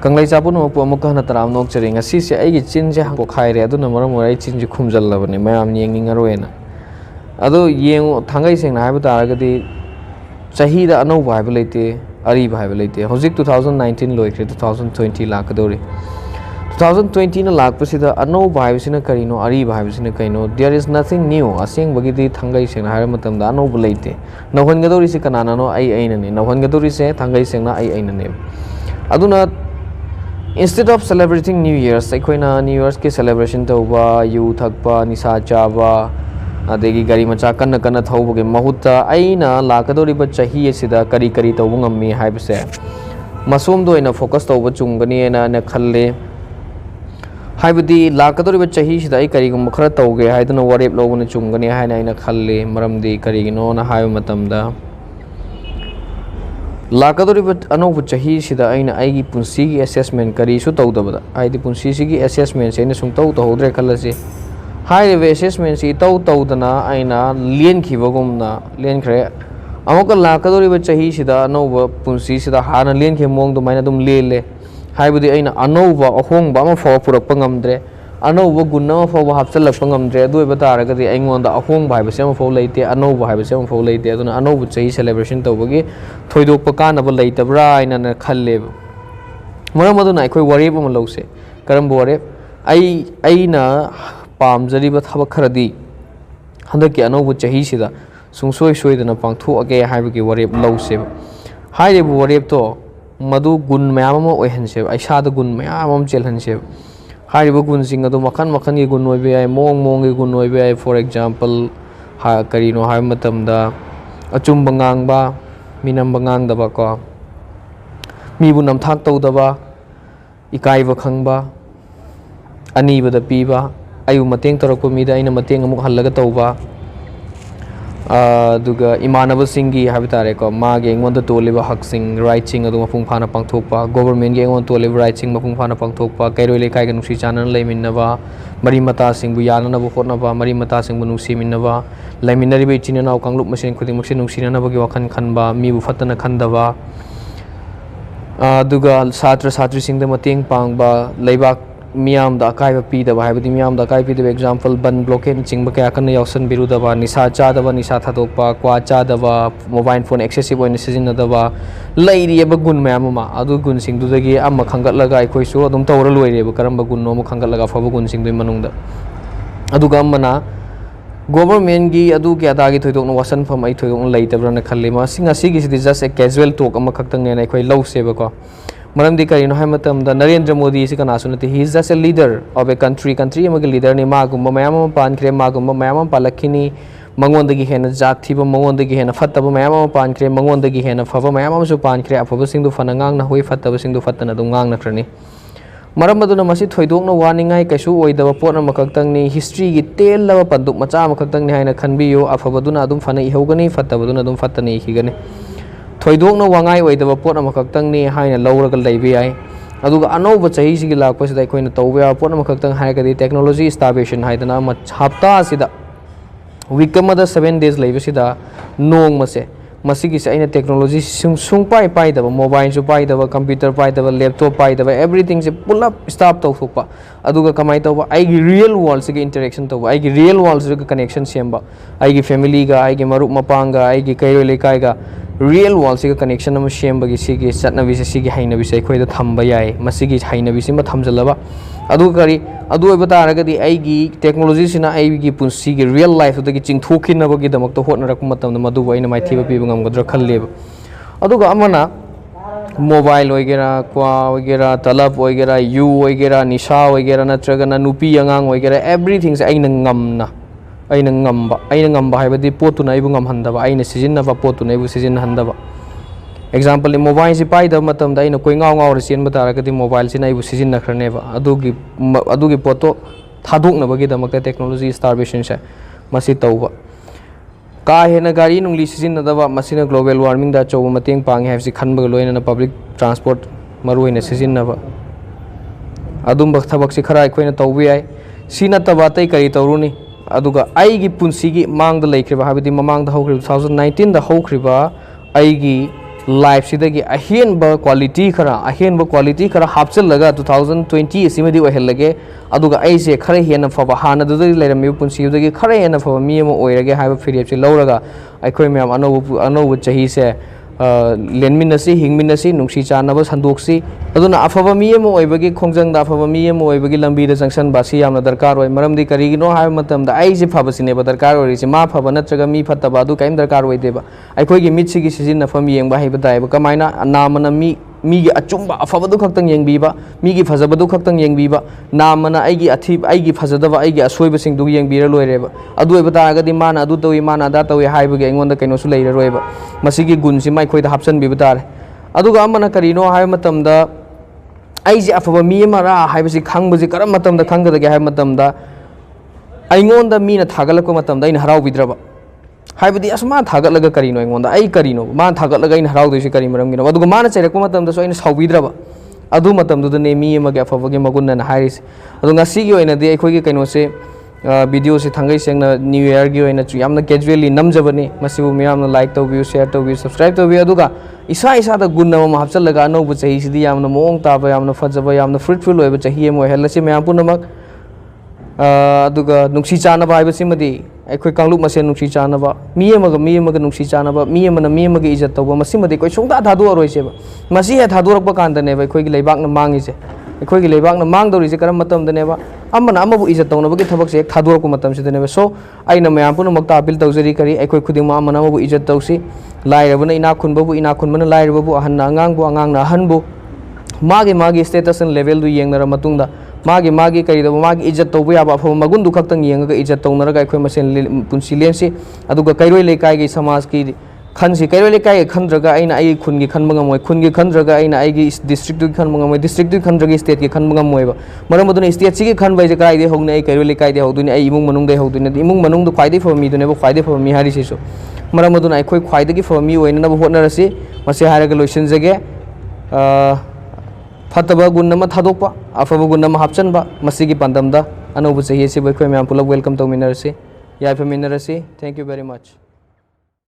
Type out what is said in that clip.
कंगलाई चापुन मपु अमुक हना तराम नोक चरे ngasi se ai gi chin je hangko khai re aduna maram ai chin ji khumjal labane mayam yengning aroena ado yeng thangai seng na haiba taragadi chahi da anau bai ba leite ari bai ba leite hojik 2019 loikre 2020 lakadori 2020 na lakpa sida anau bai sina karino ari bai sina kaino there is nothing new aseng bagidi thangai seng na haira matam da anau ba leite nawhan gadori se kanana no ai aina ne nawhan gadori se thangai seng na ai aina ne aduna instead of celebrating New Year's, Eikhoi na New Year's ke celebration tauba, yu thakpa, nisa chaba, adegi gari macha kana kana thauba ke mahutta aina lakadori ba chahi asida kari kari tauba ngammi haibse masum do ina focus tauba chungani na na khalle haibadi lakadori ba chahi sida ai kari gum khara tauge haidana warep lobuna chungani haina ina khalle maramdi kari gino na haiba matamda lakadori but anau chahi sida aina aigi punsi gi assessment kari su tawdabada aidi punsi gi assessment se ne sum taw to hodre khalase high assessment si taw tawdana aina lien khibagumna lien khre amoka lakadori but chahi sida anau punsi sida hana lien khe mong do maina dum lele haibudi aina anau ba ahong ba ma fo purak pangamdre anau ba gunna fo ba hapchalak pangamdre doi batara gadi aingonda ahong bai ba sem fo leite anau ba bai sem fo leite aduna anau bu chahi celebration tawbagi thoidok pakana ba leita bra ina na khalle maram aduna Eikhoi warep ama lause karam warep aina pamjari ba thaba kharadi handaki anau bu chahi sida sungsoi soidana pangtho age haibagi warep lause haire bu warep to madu gun mayam ma oihanse aisa da gun mayam am chelhanse हारिबो गुण सिंग अदो मखन मखन की गुण होइबे आइ मोंग मोंग की गुण होइबे आइ for example हा करिनो हाय मतमदा अचुम बंगांगबा minim बंगांगदबा को मीबु नमथाक तौदबा इकाइबा खंगबा अनीबदा पीबा आयु मतेंग तरको मीदा आइना मतेंग अमुक हल्लगा तौबा दुगा इमानब सिंगी हाबितारे को मागे एंगोंद तोलेबा हक सिंग राइट सिंग अदु मफुंग फाना पांगथोकपा गवर्नमेंट गे एंगोंद तोलेबा राइट सिंग मफुंग फाना पांगथोकपा कैरोय लेखाय ग नुसी चानन लेमिनबा मरी मता सिंगबु याननबु होतनबा मरी मता सिंगबु नुसी मिनबा लेमिनरिबे चिननाव कांगलुप मसेन खुदिं मसे नुसीननबगी वखन खनबा मीबु फतन खंदबा दुगा छात्र छात्री सिंगद मतेंग पांगबा लेबाक मियाम दा अकाइबा पीदबा हाइबदी मियाम दा अकाइ पीदबा एग्जांपल बन ब्लॉकेट चिंगबा कया कन यावसन बिरुदबा निसा चादबा निसा थादोकपा क्वा चादबा मोबाइल फोन एक्सेसिव ओइन सिजिनदबा लैरियबा गुण मयाम मा अदु गुण सिंगदुदगी अम्मा खंगतलगा अखोइसु अदुम तौरा लोइरेबा करंबा गुण नोम खंगतलगा फबा गुण सिंगदुइ मनुंगदा अदुगा अम्मना गवर्नमेंट की अदु के अदागी थोइदोकन वासन फम आई थोइदोकन लैतब्रना खल्ले मा सिंगा सिगी सिदि जस्ट ए कैजुअल टॉक अम्मा खक्तंग ने अखोइ लौसेबको मरमदी करिनो हाय मतमदा नरेंद्र मोदी से कनासु नते he is just a leader of a country अमगे लीडर ने मागुम मयाम पानख्रे मागुम मयाम पालखिनी मंगोंदगी हेन जात थीब मंगोंदगी हेन फत्तब मयाम पानख्रे मंगोंदगी हेन फब मयाम सु पानख्रे अफब सिंदु फनंगांग ना होई फत्तब सिंदु फत्तन दु ngang नख्रनी मरम अदुना मसी थोइदोकना वानिंगाय कैसु ओइदब पोट अमखक्तंगनी हिस्ट्री गी तेलब पंदुक मचा अमखक्तंगनी हायना खनबियो अफबदुना अदुम फन इहौगनी फत्तबदुना अदुम फत्तनी इखिगनी थोइदोकना वांगाय ओइदब पोट अमखक्तंगनी हायना लौरग लैबे याय अदुगा अनौब चाही सिगी लाकपसिदा अखोइना तौबे पोट अमखक्तंग हायगदी टेक्नोलॉजी स्टार्वेशन हायदना हप्ता सिदा वीक अमदा 7 days लैबसिदा नोंग मसे मसिगी से अइना टेक्नोलॉजी सुंग पाइ पाइदब मोबाइल सु पाइदब कंप्यूटर पाइदब लैपटॉप पाइदब एवरीथिंग से पुलअप स्टॉप तौथोकपा अदुगा कमाई तौबा आइगी रियल वर्ल्ड से इंटरेक्शन तौबा आइगी रियल वर्ल्ड से कनेक्शन सेमबा आइगी फैमिली गा आइगी मरुप मपांगा आइगी कैरो लेकाइगा रियल वर्ल्ड से कनेक्शन अम सेमबगी सिगी चटनबी से सिगी हाइनबी से अखोइदा थंबा याय मसिगी हाइनबी से थमजलबा अदु करी अदु बतारगदी आइगी टेक्नोलॉजी सिना आइगी पुंसीगी रियल लाइफ उदगी चिंगथोखिनबगी दमक तो होटनरक मतम मदु वइना माइथिबा पिबा ngamgadra khalleब अदुगा अमना मोबाइल वगैरह क्वा वगैरह तलब वगैरह यू वगैरह निशा वगैरह नत्रगना नुपी अंगांग वगैरह एवरीथिंग से आइना ngamba हाइबदी पोतुना आइबु ngamhandaba आइना सिजिनबा पोतुना आइबु सिजिनहंदबा एग्जांपल मोबाइल से पाइदब मतमदा आइना कोइ ngaw ngaw रेसिन बतारगदी मोबाइल से आइबु सिजिनखरनेबा अदुगी पोतो थादोकनबगी दमक टेक्नोलॉजी स्टार्वेशन से मसी तौबा का हेना गाड़ी नुंगली सिजिनदबा मसिना ग्लोबल वार्मिंग दा चौब मतेंग पांगे हाइबसी खनबग लोइना पब्लिक ट्रांसपोर्ट मरुइना सिजिनबा अदुम थबक से खरा अखोइना तौबे याय सिना तबा तै करी तौरुनी अदुगा आइगी पुंसीगी मांगदा लैख्रिबा हाबिदि ममांगदा हौख्रि 2019 दा हौख्रिबा आइगी लाइफ सिदगी अहेनब क्वालिटी खरा हापचलगा 2020 सिमदी ओहलगे अदुगा अइसे खरा हेन फब हानदुदगी लेरमी पुंसीदगी खरा हेन फब मी अम ओइरगे हाइब फिरेपसे लौरगा अखोय मैम अनौब चही से लेनमिनसी हिंगमिनसी नुंसी चानब संदोक्सी अदुना अफब मी अम ओइबगी खोंजंग दा अफब मी अम ओइबगी लंबीदा जंक्शन बासी यामना दरकार ओइ मरमदी करिगिनो हाइब मतमदा अइसे फबसिनेब दरकार ओइरिसे मा फब नत्रगा मी फतब अदु काइम दरकार ओइदेबा अखोयगी मिटसिगी सिजिनफम येंबा हाइब दाइब कमाइना नामना मीगी अचुंबा अफबदु खक्तंग येंबीबा मीगी फजबदु खक्तंग येंबीबा नामना आइगी अथीब आइगी फजदबा आइगी असोइबसिंग दु येंबीरा लोइरेबा अदु ओइबा तारगदी माना अदु तोइ माना दा तोइ हाइबगे अइंगोंदा कैनोसु लेइररोइबा मसिगी गुणसि माइखोइदा हापचनबीबा तारे अदुगा अमना करिनो हाइब मतमदा अइजे अफबा मी अमरा हाइबसि खंगबसि करम मतमदा खंगदगे हाइब मतमदा अइंगोंदा मीना थागलको मतमदा इन हराउबिद्रबा हाइबदी असमा थागलगा करिनो अइंगोंदा अइ करिनो मा थागलगा इन हराउदोइसि करि मरमगिनो अदुगा माना चैरकपा मतमदा इन साउबिद्रबा अदु मतमदुदने मी अमगे अफबगे मगुनना हाइरिस अदु ngasiगी ओइनादि अइखोइगे कैनोसे वीडियो से थंगै सेंगना न्यू ईयर गी ओइना चु यामना कैजुअली नमजबने मसिबु मियामना लाइक तौबियु शेयर तौबियु सब्सक्राइब तौबियु अदुगा इसा इसादा गुण अमा हापचलगा अनौब चही सिदि यामना मोंग ताबा यामना फजबा यामना फ्रूटफुल ओइबा चही अम ओइहलसि मयाम पुनमक अदुगा नुंसी चानबा हाइबसिमदि अखोय कांगलुप मसेन नुंसी चानबा मी अमगा नुंसी चानबा मी अमगे इज्जत तौबा मसिमदि कोइ सुंदा थादोररोइसेबा मसि हे थादोरकपा कांदनेबा अखोयगी लेबाकना मांगिसे अखोयगी लेबाकना मांगदौरिसे करम मतमदनेबा अमना अमबु इज्जत तौनबगी थबकसे एक थादोरको मतमसिदनेबा सो आइना मयाम पुनमक अपील तौजरी करी अखोय खुदिंग अमना अमबु इज्जत तौसी लाइरबना इना खुनबना लाइरबबु अहन्ना अंगांगबु अहनबु मागी स्टेटस एंड लेवल दु येंगनरा मतुंगदा मागी करिदबा मागी इज्जत तौबा याबा अफब मगुन दु खक्तंग येंगगा इज्जत तौनरगा अखोय मसेन पुंसी लेंसी अदुगा कैरोय लेकायगी समाज की खनसी कैरोय लेकाय खंद्रगा आइना आई खुनगी खनबंगमोय खुनगी खंद्रगा आइना आईगी डिस्ट्रिक्ट दु खनबंगमोय डिस्ट्रिक्ट दु खंद्रगी स्टेट की खनबंगमोयबा मरमदुना स्टेट सिगी खनबैजे कराइदे होगने आई कैरोय लेकायदे होदुनि आई इमुंग मनुंग दे होदुनि इमुंग मनुंग दु ख्वाइदे फब मीदुनेबा ख्वाइदे फब मी हारिसिसु मरमदुना अखोय ख्वाइदगी फब मी ओइननबा होटनरसि मसे हारगा लोइसनजगे फतबा गुण थादोप अफब गुण हापचनबा मसिगी पांदमदा अनौब चही से अखोय मैम पुलप वेलकम तौमिनरसि याइफमिनरसि थैंक यू वेरी मच।